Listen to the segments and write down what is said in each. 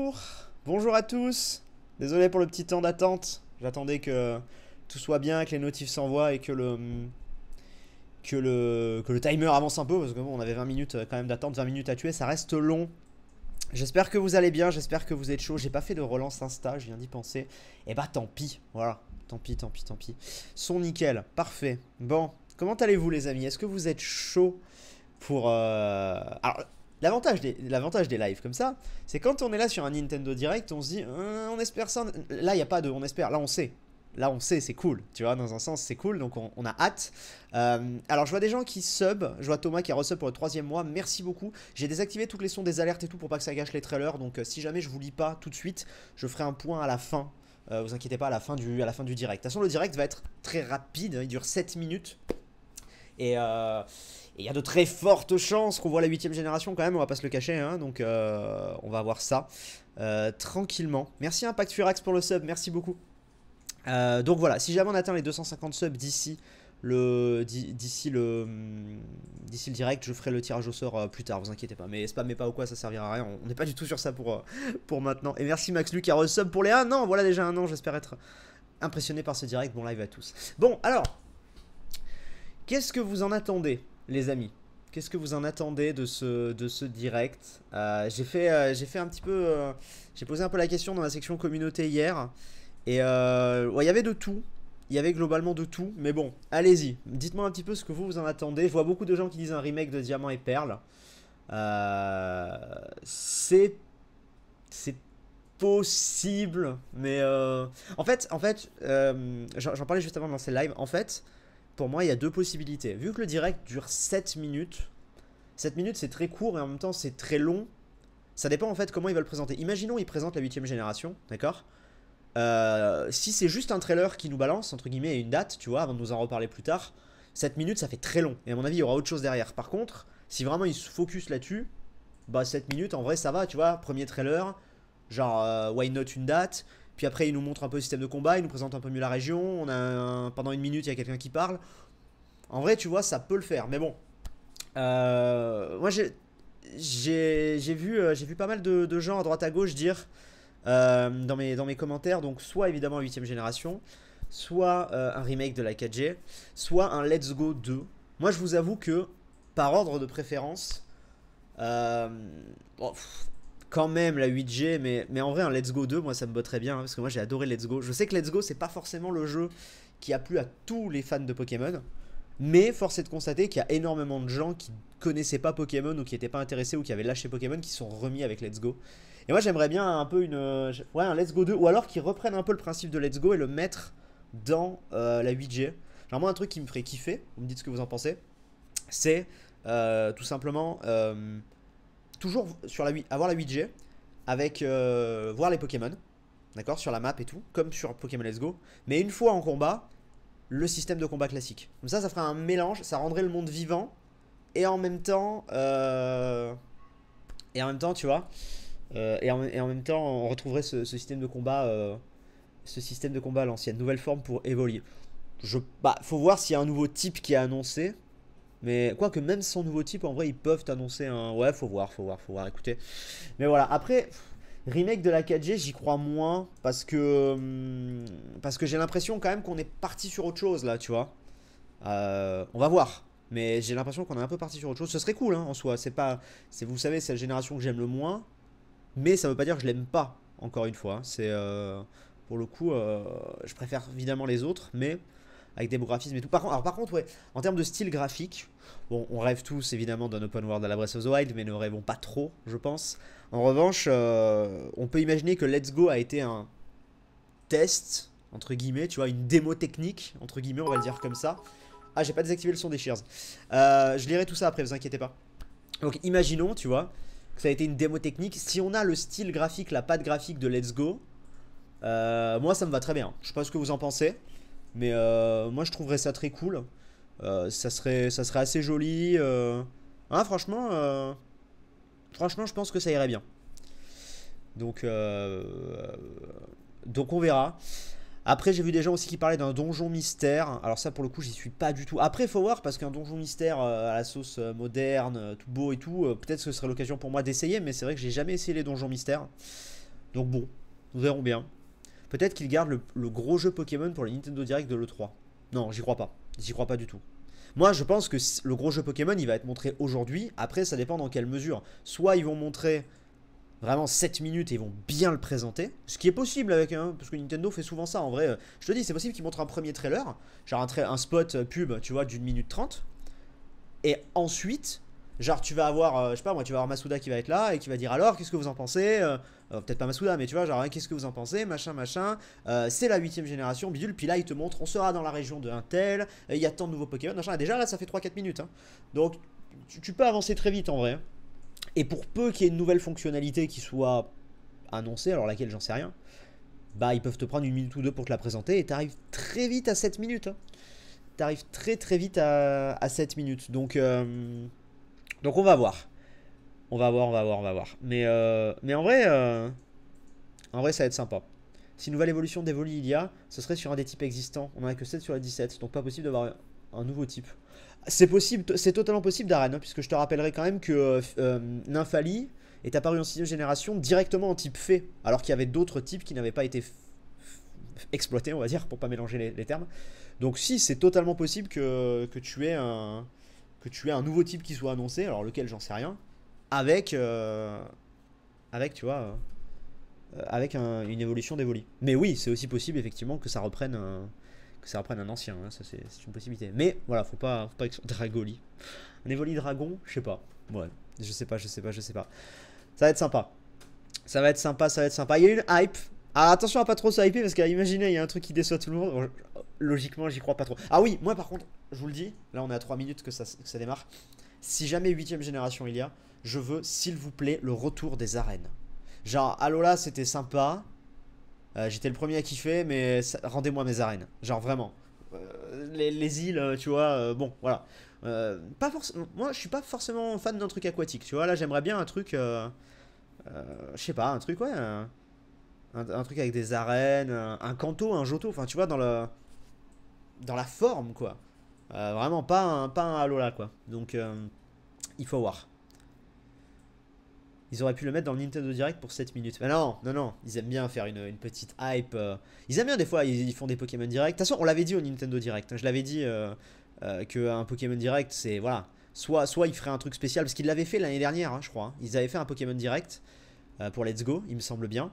bonjour. Bonjour à tous. Désolé pour le petit temps d'attente. J'attendais que tout soit bien, que les notifs s'envoient et que le timer avance un peu. Parce que bon, on avait 20 minutes quand même d'attente, 20 minutes à tuer. Ça reste long. J'espère que vous allez bien, j'espère que vous êtes chaud. J'ai pas fait de relance Insta, je viens d'y penser. Et bah tant pis, voilà. Tant pis, tant pis, tant pis. Son nickel, parfait. Bon, comment allez-vous les amis? Est-ce que vous êtes chaud pour... Alors, l'avantage des lives comme ça, c'est quand on est là sur un Nintendo Direct, on se dit, on espère ça. Là, il n'y a pas de on espère, là on sait. Là on sait, c'est cool, tu vois, dans un sens c'est cool, donc on a hâte. Alors je vois des gens qui sub, je vois Thomas qui a resub pour le 3e mois, merci beaucoup. J'ai désactivé toutes les sons des alertes et tout pour pas que ça gâche les trailers, donc si jamais je vous lis pas tout de suite, je ferai un point à la fin. Vous inquiétez pas, à la fin du direct. De toute façon le direct va être très rapide, il dure 7 minutes. Et il y a de très fortes chances qu'on voit la 8ème génération quand même, on va pas se le cacher, hein, donc on va voir ça tranquillement. Merci Impact Furax pour le sub, merci beaucoup. Donc voilà, si jamais on atteint les 250 subs d'ici le direct, je ferai le tirage au sort plus tard, vous inquiétez pas. Mais spammez pas ou quoi, ça servira à rien, on n'est pas du tout sur ça pour maintenant. Et merci Max Luc qui a resub pour les 1 an, voilà déjà 1 an, j'espère être impressionné par ce direct, bon live à tous. Bon alors, qu'est-ce que vous en attendez les amis? Qu'est-ce que vous en attendez de ce direct? J'ai fait un petit peu, j'ai posé un peu la question dans la section communauté hier. Et ouais, il y avait de tout. Il y avait globalement de tout. Mais bon, allez-y. Dites-moi un petit peu ce que vous en attendez. Je vois beaucoup de gens qui disent un remake de Diamant et Perle. C'est possible. Mais en fait j'en parlais juste avant dans ces lives. En fait, pour moi, il y a deux possibilités. Vu que le direct dure 7 minutes. 7 minutes, c'est très court et en même temps, c'est très long. Ça dépend en fait comment ils veulent présenter. Imaginons, ils présentent la 8ème génération. D'accord ? Si c'est juste un trailer qui nous balance, entre guillemets, et une date, tu vois, avant de nous en reparler plus tard, 7 minutes ça fait très long. Et à mon avis, il y aura autre chose derrière. Par contre, si vraiment ils se focus là-dessus, bah 7 minutes, en vrai, ça va, tu vois. Premier trailer, genre, why not une date. Puis après, ils nous montrent un peu le système de combat, ils nous présentent un peu mieux la région. Pendant une minute, il y a quelqu'un qui parle. En vrai, tu vois, ça peut le faire. Mais bon, moi, j'ai vu pas mal de gens à droite à gauche dire... dans mes commentaires, donc soit évidemment 8ème génération, soit un remake de la 4G, soit un Let's Go 2. Moi je vous avoue que par ordre de préférence, bon, quand même la 8G, mais en vrai un Let's Go 2, moi ça me botterait bien, hein, parce que moi j'ai adoré Let's Go. Je sais que Let's Go c'est pas forcément le jeu qui a plu à tous les fans de Pokémon, mais force est de constater qu'il y a énormément de gens qui connaissaient pas Pokémon ou qui n'étaient pas intéressés ou qui avaient lâché Pokémon qui sont remis avec Let's Go. Et moi j'aimerais bien un peu ouais, un Let's Go 2 ou alors qu'ils reprennent un peu le principe de Let's Go et le mettre dans la 8G. Genre moi un truc qui me ferait kiffer, vous me dites ce que vous en pensez, c'est tout simplement toujours sur avoir la 8G avec voir les Pokémon, d'accord, sur la map et tout, comme sur Pokémon Let's Go, mais une fois en combat, le système de combat classique. Comme ça ferait un mélange, ça rendrait le monde vivant et en même temps, tu vois. Et en même temps, on retrouverait ce système de combat, à l'ancienne. Nouvelle forme pour évoluer. Bah, faut voir s'il y a un nouveau type qui est annoncé. Mais quoique même sans nouveau type, en vrai, ils peuvent annoncer un... Ouais, faut voir, écoutez. Mais voilà, après, remake de la 4G, j'y crois moins. Parce que j'ai l'impression quand même qu'on est parti sur autre chose, là, tu vois. On va voir. Mais j'ai l'impression qu'on est un peu parti sur autre chose. Ce serait cool, hein, en soi. Vous savez, c'est la génération que j'aime le moins. Mais ça veut pas dire que je l'aime pas, encore une fois. C'est pour le coup, je préfère évidemment les autres, mais avec des beaux graphismes et tout. Par contre, ouais, en termes de style graphique, bon, on rêve tous évidemment d'un open world à la Breath of the Wild, mais ne rêvons pas trop, je pense. En revanche, on peut imaginer que Let's Go a été un test, entre guillemets, tu vois, une démo technique, entre guillemets, on va le dire comme ça. Ah, j'ai pas désactivé le son des Shears. Je lirai tout ça après, vous inquiétez pas. Donc, imaginons, tu vois, que ça a été une démo technique. Si on a le style graphique, la patte graphique de Let's Go, moi ça me va très bien. Je sais pas ce que vous en pensez, mais moi je trouverais ça très cool. Ça serait assez joli. Hein, franchement, je pense que ça irait bien. Donc on verra. Après, j'ai vu des gens aussi qui parlaient d'un donjon mystère. Alors ça, pour le coup, j'y suis pas du tout. Après, il faut voir, parce qu'un donjon mystère à la sauce moderne, tout beau et tout, peut-être que ce serait l'occasion pour moi d'essayer, mais c'est vrai que j'ai jamais essayé les donjons mystères. Donc bon, nous verrons bien. Peut-être qu'ils gardent le gros jeu Pokémon pour le Nintendo Direct de l'E3. Non, j'y crois pas. J'y crois pas du tout. Moi, je pense que le gros jeu Pokémon, il va être montré aujourd'hui. Après, ça dépend dans quelle mesure. Soit ils vont montrer vraiment 7 minutes et ils vont bien le présenter. Ce qui est possible avec parce que Nintendo fait souvent ça en vrai. Je te dis, c'est possible qu'ils montrent un premier trailer, genre un spot pub, tu vois, d'une minute 30. Et ensuite, genre tu vas avoir, je sais pas moi, tu vas avoir Masuda qui va être là et qui va dire alors, qu'est-ce que vous en pensez peut-être pas Masuda, mais tu vois, genre, hein, qu'est-ce que vous en pensez, machin, machin. C'est la 8ème génération, bidule. Puis là, il te montre, on sera dans la région de un tel, il y a tant de nouveaux Pokémon, machin. Et déjà là, ça fait 3-4 minutes. Hein. Donc, tu peux avancer très vite en vrai. Et pour peu qu'il y ait une nouvelle fonctionnalité qui soit annoncée, alors laquelle j'en sais rien, bah ils peuvent te prendre une minute ou deux pour te la présenter et t'arrives très vite à 7 minutes. Hein. T'arrives très très vite à 7 minutes. Donc on va voir. On va voir, on va voir, on va voir. Mais en vrai ça va être sympa. Si une nouvelle évolution d'Evoli il y a, ce serait sur un des types existants. On n'en a que 7 sur les 17, donc pas possible d'avoir un nouveau type. C'est possible, c'est totalement possible d'Aren, hein, puisque je te rappellerai quand même que Nymphali est apparu en 6ème génération directement en type fée, alors qu'il y avait d'autres types qui n'avaient pas été exploités, on va dire, pour pas mélanger les termes. Donc si, c'est totalement possible que tu aies un nouveau type qui soit annoncé, alors lequel j'en sais rien, avec, tu vois, avec une évolution d'Evoli. Mais oui, c'est aussi possible effectivement que ça reprenne un ancien, hein, ça c'est une possibilité. Mais voilà, faut pas Dragoli. Un Evoli Dragon, je sais pas. Ouais, je sais pas. Ça va être sympa. Ça va être sympa, ça va être sympa. Il y a une hype. Ah, attention à pas trop se hyper parce qu'imaginez, il y a un truc qui déçoit tout le monde. Bon, logiquement, j'y crois pas trop. Ah oui, moi par contre, je vous le dis, là on est à 3 minutes que ça démarre. Si jamais 8ème génération il y a, je veux, s'il vous plaît, le retour des arènes. Genre, Alola c'était sympa. J'étais le premier à kiffer, mais rendez-moi mes arènes. Genre vraiment. Les îles, tu vois, bon, voilà. Pas forcément. Moi, je suis pas forcément fan d'un truc aquatique, tu vois. Là, j'aimerais bien un truc. Je sais pas, un truc, ouais. Un truc avec des arènes, un Kanto, un Johto, enfin, tu vois, dans la forme, quoi. Vraiment, pas un Alola, quoi. Donc, il faut voir. Ils auraient pu le mettre dans le Nintendo Direct pour 7 minutes. Mais non, non, non. Ils aiment bien faire une petite hype. Ils aiment bien des fois, ils font des Pokémon Direct. De toute façon, on l'avait dit au Nintendo Direct. Je l'avais dit qu'un Pokémon Direct, c'est. Voilà. Soit ils feraient un truc spécial, parce qu'ils l'avaient fait l'année dernière, hein, je crois. Hein. Ils avaient fait un Pokémon Direct pour Let's Go, il me semble bien.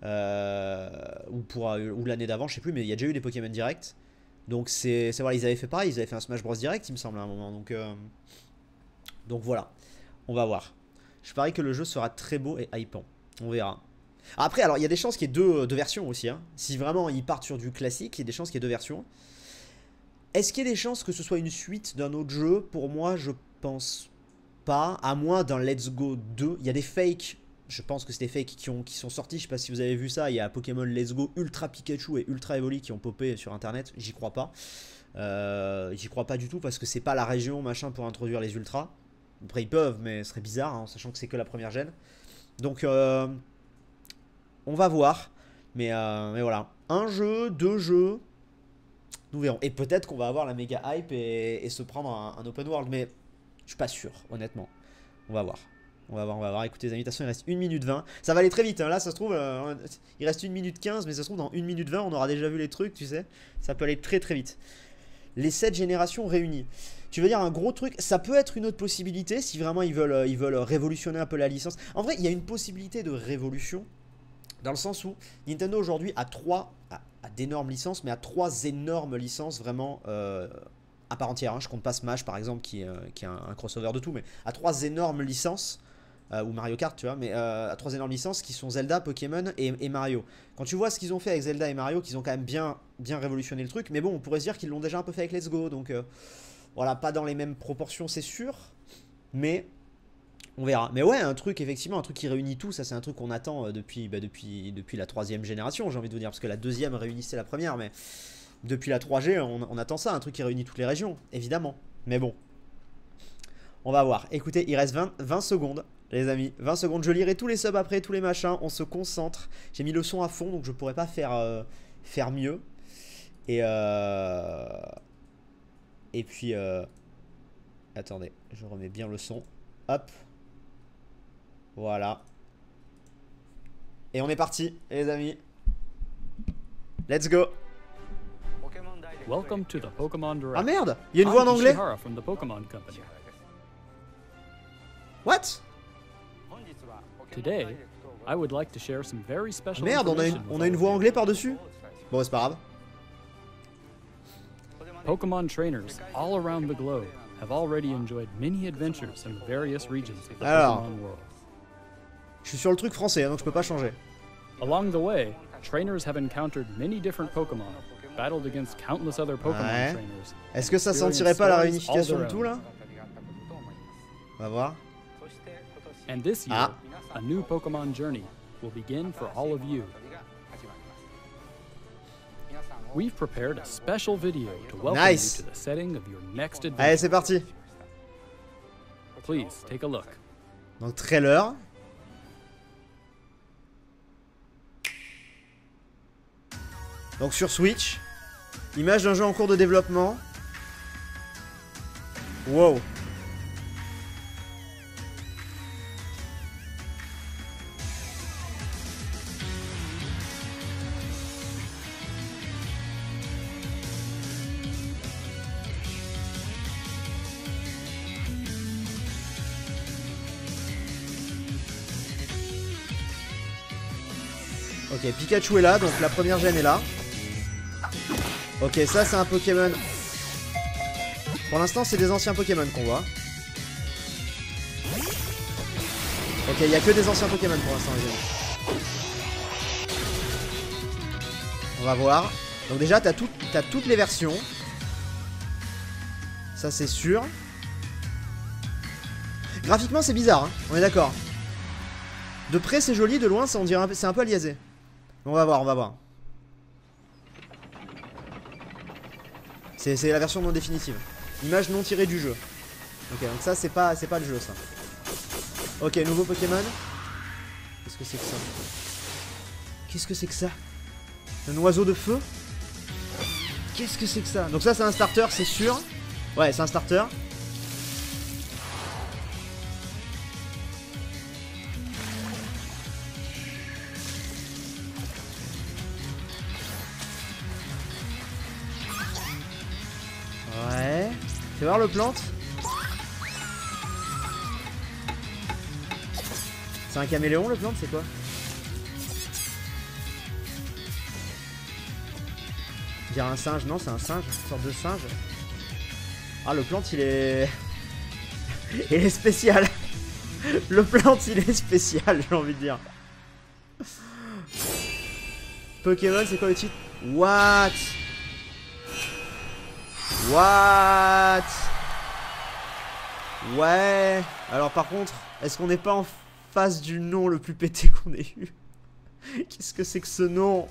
Ou l'année d'avant, je sais plus, mais il y a déjà eu des Pokémon Direct. Donc voilà, ils avaient fait pareil. Ils avaient fait un Smash Bros Direct, il me semble, à un moment. Donc voilà. On va voir. Je parie que le jeu sera très beau et hypant. On verra. Après, alors, il y a des chances qu'il y ait deux versions aussi. Hein. Si vraiment ils partent sur du classique, il y a des chances qu'il y ait deux versions. Est-ce qu'il y a des chances que ce soit une suite d'un autre jeu? Pour moi, je pense pas. À moins d'un Let's Go 2. Il y a des fakes. Je pense que c'est des fakes qui sont sortis. Je sais pas si vous avez vu ça. Il y a Pokémon Let's Go Ultra Pikachu et Ultra Evoli qui ont popé sur internet. J'y crois pas. J'y crois pas du tout parce que c'est pas la région machin pour introduire les ultras. Après, ils peuvent, mais ce serait bizarre, hein, sachant que c'est que la première gêne. Donc, on va voir. Mais voilà. Un jeu, deux jeux. Nous verrons. Et peut-être qu'on va avoir la méga hype et se prendre un open world. Mais je suis pas sûr, honnêtement. On va voir. On va voir, on va voir. Écoutez, les amis, de toute façon, il reste 1 minute 20. Ça va aller très vite. Hein. Là, ça se trouve, il reste 1 minute 15. Mais ça se trouve, dans 1 minute 20, on aura déjà vu les trucs, tu sais. Ça peut aller très très vite. Les 7 générations réunies. Tu veux dire un gros truc? Ça peut être une autre possibilité si vraiment ils veulent révolutionner un peu la licence. En vrai, il y a une possibilité de révolution dans le sens où Nintendo aujourd'hui a d'énormes licences, mais a 3 énormes licences vraiment à part entière. Hein. Je compte pas Smash par exemple qui est un crossover de tout, mais à 3 énormes licences. Ou Mario Kart, tu vois, mais à 3 énormes licences qui sont Zelda, Pokémon et Mario. Quand tu vois ce qu'ils ont fait avec Zelda et Mario, qu'ils ont quand même bien révolutionné le truc, mais bon, on pourrait se dire qu'ils l'ont déjà un peu fait avec Let's Go, donc voilà, pas dans les mêmes proportions, c'est sûr, mais on verra. Mais ouais, un truc, effectivement, un truc qui réunit tout, ça c'est un truc qu'on attend depuis la 3ème génération, j'ai envie de vous dire, parce que la 2ème réunissait la première, mais depuis la 3G, on attend ça, un truc qui réunit toutes les régions, évidemment. Mais bon, on va voir. Écoutez, il reste 20 secondes. Les amis, 20 secondes, je lirai tous les subs après, tous les machins, on se concentre. J'ai mis le son à fond, donc je pourrais pas faire mieux. Et puis, attendez, je remets bien le son. Hop. Voilà. Et on est parti, les amis. Let's go. Welcome to the Pokemon Direct. Ah merde, il y a une voix en I'm anglais. Ishihara from the Pokemon Company. What? Today, I would like to share some very special Merde, information on with a une all voix of you. anglais par-dessus. Bon, c'est pas grave. Pokemon trainers all around the globe have already enjoyed many adventures in the various regions of the Alors. Pokemon world. Je suis sur le truc français, donc je peux pas changer. Along the way, trainers have encountered many different Pokemon, battled against countless other Pokemon Ouais. trainers. Est-ce que ça sentirait pas la réunification de tout là? On va voir. And this year, Ah. a new Pokemon journey will begin for all of you. We've prepared a special video to welcome Nice. you to the setting of your next Allez, adventure. c'est parti. Please take a look. Donc trailer. Donc sur Switch. Image d'un jeu en cours de développement. Wow. Ok, Pikachu est là, donc la première gêne est là. Ok, ça c'est un Pokémon. Pour l'instant, c'est des anciens Pokémon qu'on voit. Ok, il n'y a que des anciens Pokémon pour l'instant, les amis. On va voir. Donc déjà, t'as toutes les versions. Ça, c'est sûr. Graphiquement, c'est bizarre, hein, on est d'accord. De près, c'est joli, de loin, on dirait c'est un peu aliasé. On va voir, on va voir. C'est la version non définitive. Image non tirée du jeu. Ok, donc ça, c'est pas le jeu, ça. Ok, nouveau Pokémon. Qu'est-ce que c'est que ça? Qu'est-ce que c'est que ça? Un oiseau de feu? Qu'est-ce que c'est que ça? Donc ça, c'est un starter, c'est sûr. Ouais, c'est un starter. Ouais. Fais voir le plante. C'est un caméléon le plante, c'est quoi? Dire un singe, non c'est un singe, une sorte de singe. Ah le plante il est... il est spécial. Le plante il est spécial, j'ai envie de dire. Pokémon c'est quoi le titre? What? What? Ouais. Alors par contre, est-ce qu'on n'est pas en face du nom le plus pété qu'on ait eu? Qu'est-ce que c'est que ce nom?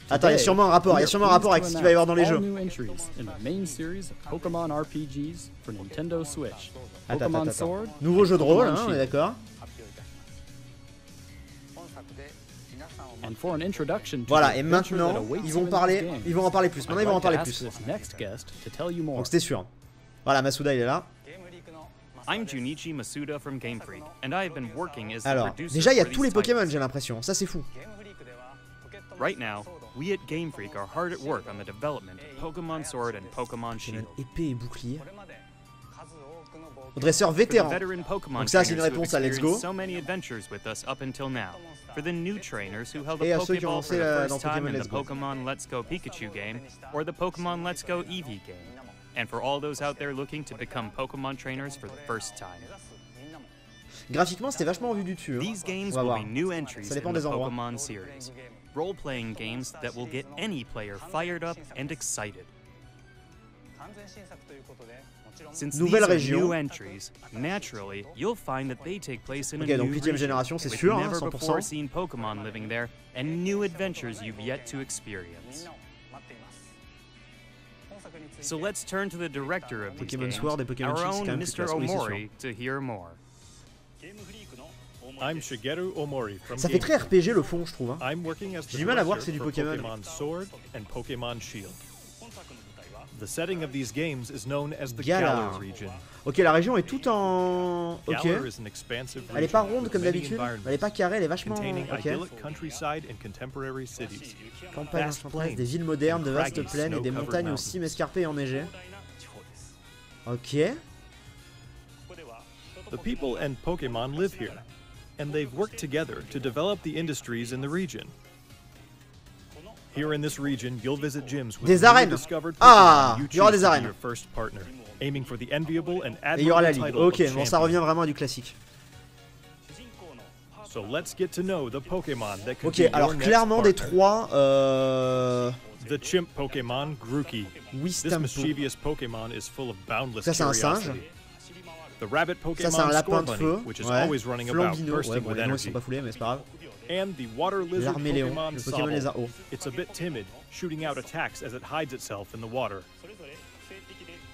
Attends, il y a sûrement un rapport, avec ce qu'il va y avoir dans les jeux. Attends. Nouveau jeu de rôle, hein, on est d'accord. Voilà, et maintenant, ils vont en parler plus. Maintenant, ils vont en parler plus. Donc c'était sûr. Voilà, Masuda, il est là. Alors, déjà, il y a tous les Pokémon, j'ai l'impression. Ça, c'est fou. Right now, we at Game Freak are hard at work on the development of Pokemon Sword and Pokemon Shield. Épée et bouclier. Dresseur vétéran. Donc ça, c'est une réponse à Let's Go. So many adventures with us up until now. For the new trainers who held Et a à ceux qui ont Pokéball for lancé the dans first time Pokémon in the Let's Go. Pokemon Let's Go Pikachu game or the Pokemon Let's Go Eevee game. And for all those out there looking to become Pokemon trainers for the first time. Graphiquement, c'était vachement en vue du dessus. Hein. These games On va will voir. be new entries Ça dépend in the des endroits. Pokemon series. Role-playing games that will get any player fired up and excited. Since Nouvelle these are région. new entries, naturally, you'll find that they take place in Ok, a donc new 8ème region, génération, c'est with sûr, hein, never 100%. before seen Pokemon living there, and new adventures you've yet to experience. So let's turn to the director of these Pokémon games, Sword et Pokémon our Shield, c'est own quand même plus Mr. classe, oui, c'est sûr. Omori, to hear more. I'm Shigeru Omori from Ça fait très Game Freak. RPG le fond, je trouve. Hein. I'm working as the J'ai du mal à voir que director c'est du for Pokémon. Pokemon Sword and Pokemon Shield. The setting of these games is known as the Galar. Galar region. Ok, la région est toute en... Ok. Galar is an expansive Elle est pas region ronde with comme many d'habitude. Elle est environments, pas carrée, elle est vachement... containing Ok. idyllic countryside and contemporary cities. Campagne vast enchanteresse, plains des villes modernes, de and vastes craggy, plaines et des snow-covered montagnes aux mountains. cimes escarpées et enneigées. Ok. The people and Pokemon live here, and they've worked together to develop the industries in the region. Here in this region, you'll visit gyms with Des newly arènes. discovered Ah, Pokemon you il y aura choose des to be arènes. your first partner, aiming for the enviable and Et il y aura la admirable ligue. title of Ok, bon, ça champion. revient vraiment à du classique. So let's get to know the Pokemon that could Ok, be your alors next clairement des partner. trois, The chimp Pokemon Grookey. This Wistampo. mischievous Pokemon is full of boundless Ça, c'est un singe. curiosity. The rabbit Ça Pokemon c'est un lapin de Scorbunny, feu. which is Ouais. always running about, Flambino. Ouais, bursting bon, with les noms ils sont energy. pas foulés, mais c'est pas grave. And the water lizard L'arméléon, Pokemon le Pokémon Sobble. lézard. Oh. It's a bit timid, shooting out attacks as it hides itself in the water.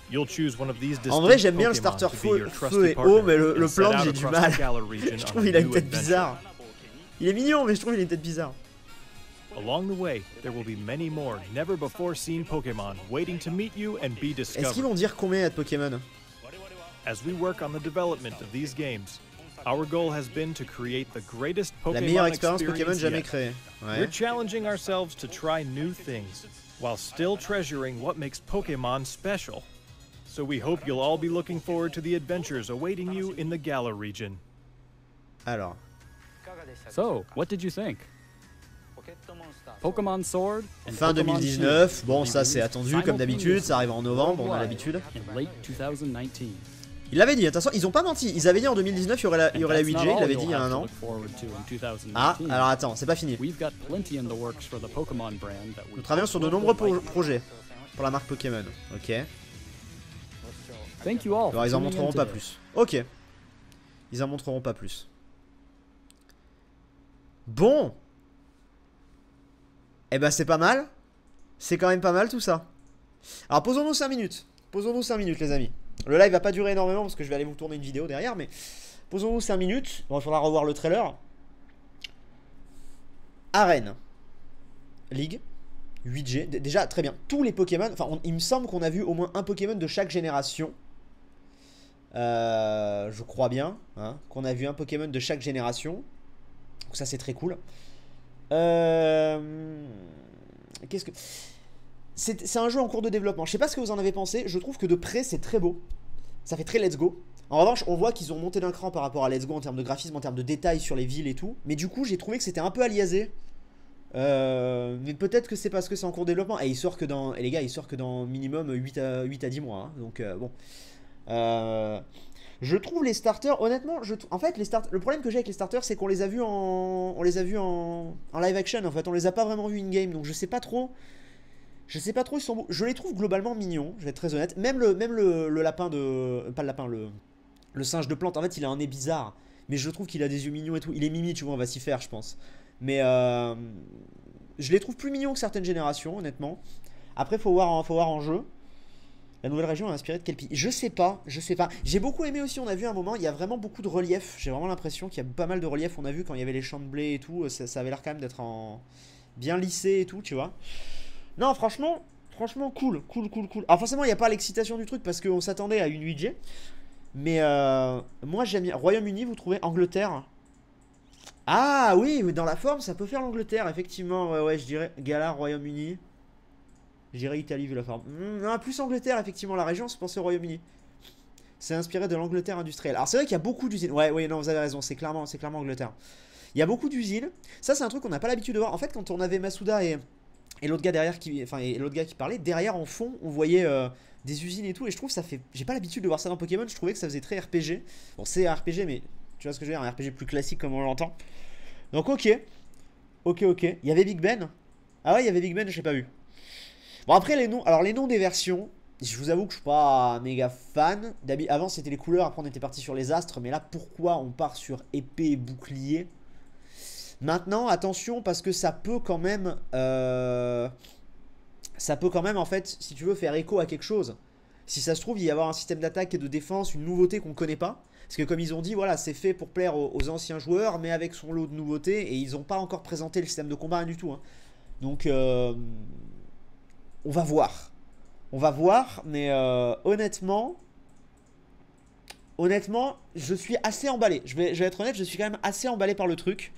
You'll choose one of these En vrai, distinct j'aime bien le Pokemon starter to be your feu trusted et partner eau, mais le and set plan, out j'ai du across mal. the Galar region Je on trouve a il a une new tête adventure. bizarre. Il est mignon, mais je trouve il a une tête bizarre. Along the way, there will be many more never before seen Pokemon waiting to meet you and be Est-ce qu'ils discovered. vont dire combien il y a de Pokémon? As we work on the development of these games, our goal has been to create the greatest La Pokemon meilleure expérience Pokémon experience jamais yet. créée. Ouais. We're challenging ourselves to try new things while still treasuring what makes Pokemon special. So we hope you'll all be looking forward to the adventures awaiting you in the Galar region. Alors, So, what did you think? Pokemon Sword and fin Pokemon 2019. Shield Bon, will be ça c'est released attendu comme d'habitude. Ça arrive en novembre, on a l'habitude. in late 2019. Il l'avait dit, attention, ils ont pas menti. Ils avaient dit en 2019 il y aurait la, il y aurait la And that's 8G. not Il all l'avait you'll dit il y a have un to an. look forward to in 2019. Ah, alors attends, c'est pas fini. We've got plenty in the works for the Pokemon brand that we Nous travaillons sur de nombreux projets pour la marque Pokémon. Ok. Thank you all. Alors for ils en tuning in montreront pas today. plus. Ok. Ils en montreront pas plus. Bon. Eh ben c'est pas mal. C'est quand même pas mal tout ça. Alors posons-nous 5 minutes. Posons-nous 5 minutes les amis. Le live va pas durer énormément parce que je vais aller vous tourner une vidéo derrière. Mais posons-nous 5 minutes. Bon, il faudra revoir le trailer. Arène. Ligue. 8G. Déjà très bien. Tous les Pokémon. Enfin il me semble qu'on a vu au moins un Pokémon de chaque génération. Je crois bien hein, qu'on a vu un Pokémon de chaque génération. Donc ça c'est très cool. Qu'est-ce que... C'est un jeu en cours de développement. Je sais pas ce que vous en avez pensé. Je trouve que de près c'est très beau. Ça fait très Let's Go. En revanche on voit qu'ils ont monté d'un cran par rapport à Let's Go en termes de graphisme, en termes de détails sur les villes et tout. Mais du coup j'ai trouvé que c'était un peu aliasé. Mais peut-être que c'est parce que c'est en cours de développement. Et il sort que dans... Et les gars il sort que dans minimum 8 à 10 mois hein. Donc bon. Je trouve les starters, honnêtement, en fait, le problème que j'ai avec les starters, c'est qu'on les a vus en live action. En fait, on les a pas vraiment vus in game, donc je sais pas trop. Ils sont beaux. Je les trouve globalement mignons. Je vais être très honnête. Même le lapin de, pas le lapin, le singe de plante. En fait, il a un nez bizarre, mais je trouve qu'il a des yeux mignons et tout. Il est mimi, tu vois, on va s'y faire, je pense. Mais je les trouve plus mignons que certaines générations, honnêtement. Après, faut voir en jeu. La nouvelle région est inspirée de quel pays? Je sais pas. J'ai beaucoup aimé aussi, on a vu un moment, il y a vraiment beaucoup de relief. J'ai vraiment l'impression qu'il y a pas mal de relief. On a vu quand il y avait les champs de blé et tout, ça avait l'air quand même d'être bien lissé et tout, tu vois. Non, franchement, cool. Alors forcément, il n'y a pas l'excitation du truc parce qu'on s'attendait à une 8G. Mais moi, j'aime bien. Royaume-Uni, vous trouvez Angleterre? Ah oui, mais dans la forme, ça peut faire l'Angleterre, effectivement. Ouais, je dirais Galar, Royaume-Uni. Je dirais Italie vu la forme. Non, plus Angleterre, effectivement, la région, c'est pensé au Royaume-Uni. C'est inspiré de l'Angleterre industrielle. Alors c'est vrai qu'il y a beaucoup d'usines. Ouais, non, vous avez raison, c'est clairement Angleterre. Il y a beaucoup d'usines. Ça, c'est un truc qu'on n'a pas l'habitude de voir. En fait, quand on avait Masuda et l'autre gars derrière qui parlait, derrière en fond, on voyait des usines et tout. Et je trouve que ça fait. J'ai pas l'habitude de voir ça dans Pokémon. Je trouvais que ça faisait très RPG. Bon, c'est RPG, mais tu vois ce que je veux dire, un RPG plus classique comme on l'entend. Donc, ok. Il y avait Big Ben. Ah ouais, il y avait Big Ben, je l'ai pas vu. Bon après les noms, alors les noms des versions, je vous avoue que je suis pas méga fan. Avant c'était les couleurs, après on était parti sur les astres, mais là pourquoi on part sur épée et bouclier? Maintenant attention parce que ça peut quand même en fait, si tu veux, faire écho à quelque chose. Si ça se trouve il va y avoir un système d'attaque et de défense, une nouveauté qu'on connaît pas. Parce que comme ils ont dit, voilà, c'est fait pour plaire aux anciens joueurs, mais avec son lot de nouveautés, et ils n'ont pas encore présenté le système de combat, rien du tout hein. Donc on va voir. On va voir, mais honnêtement, je suis assez emballé. Je vais être honnête, je suis quand même assez emballé par le truc.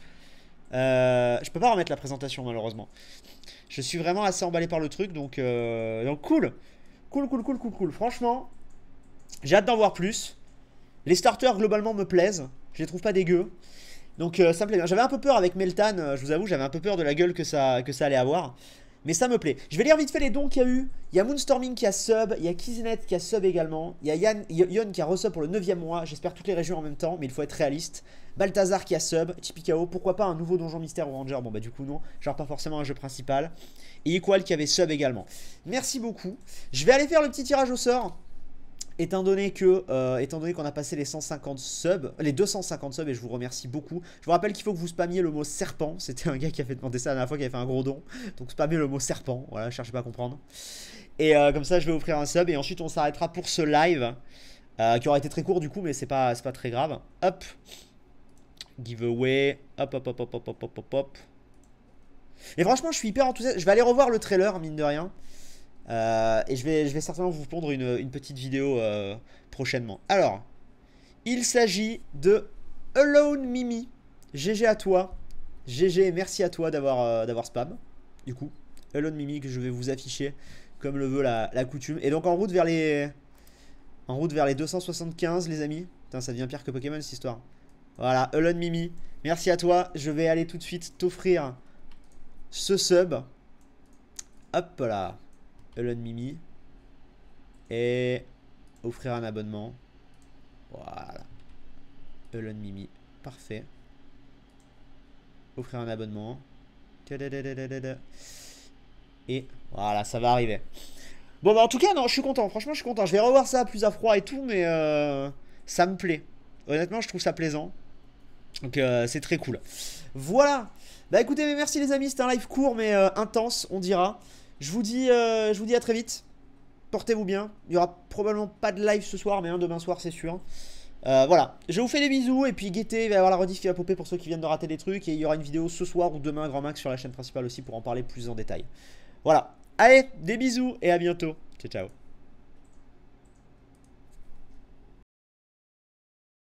Je peux pas remettre la présentation malheureusement. Je suis vraiment assez emballé par le truc, donc cool. Cool. Franchement, j'ai hâte d'en voir plus. Les starters globalement me plaisent. Je les trouve pas dégueux. Donc ça me plaît bien. J'avais un peu peur avec Meltan, je vous avoue, j'avais un peu peur de la gueule que ça allait avoir. Mais ça me plaît. Je vais lire vite fait les dons qu'il y a eu. Il y a Moonstorming qui a sub. Il y a Kizinet qui a sub également. Il y a Yon qui a resub pour le 9e mois. J'espère toutes les régions en même temps, mais il faut être réaliste. Balthazar qui a sub. Chipikao. Pourquoi pas un nouveau donjon mystère ou ranger? Bon bah du coup non. Genre pas forcément un jeu principal. Et Equal qui avait sub également. Merci beaucoup. Je vais aller faire le petit tirage au sort. Étant donné qu'on a passé les 150 subs, les 250 subs, et je vous remercie beaucoup. Je vous rappelle qu'il faut que vous spammiez le mot serpent. C'était un gars qui a fait demander ça la dernière fois, qui avait fait un gros don. Donc spammez le mot serpent, voilà, cherchez pas à comprendre. Et comme ça je vais offrir un sub, et ensuite on s'arrêtera pour ce live, qui aura été très court du coup, mais c'est pas très grave. Hop, giveaway, hop. Et franchement je suis hyper enthousiaste, je vais aller revoir le trailer mine de rien. Et je vais certainement vous pondre une petite vidéo prochainement. Alors, il s'agit de Alone Mimi. GG à toi. GG, merci à toi d'avoir spam. Du coup, Alone Mimi que je vais vous afficher comme le veut la coutume. Et donc en route vers les 275 les amis. Putain, ça devient pire que Pokémon cette histoire. Voilà, Alone Mimi. Merci à toi. Je vais aller tout de suite t'offrir ce sub. Hop là. Alone Mimi. Et offrir un abonnement. Voilà. Alone Mimi. Parfait. Offrir un abonnement. Et voilà, ça va arriver. Bon bah en tout cas non, je suis content. Franchement je suis content. Je vais revoir ça plus à froid et tout, mais ça me plaît. Honnêtement je trouve ça plaisant. Donc c'est très cool. Voilà. Bah écoutez, mais merci les amis. C'était un live court mais intense, on dira. Je vous dis à très vite. Portez-vous bien. Il n'y aura probablement pas de live ce soir, mais un demain soir, c'est sûr. Voilà. Je vous fais des bisous. Et puis, guettez, il va y avoir la rediff qui va popper pour ceux qui viennent de rater des trucs. Et il y aura une vidéo ce soir ou demain, grand max, sur la chaîne principale aussi pour en parler plus en détail. Voilà. Allez, des bisous et à bientôt. Ciao, ciao.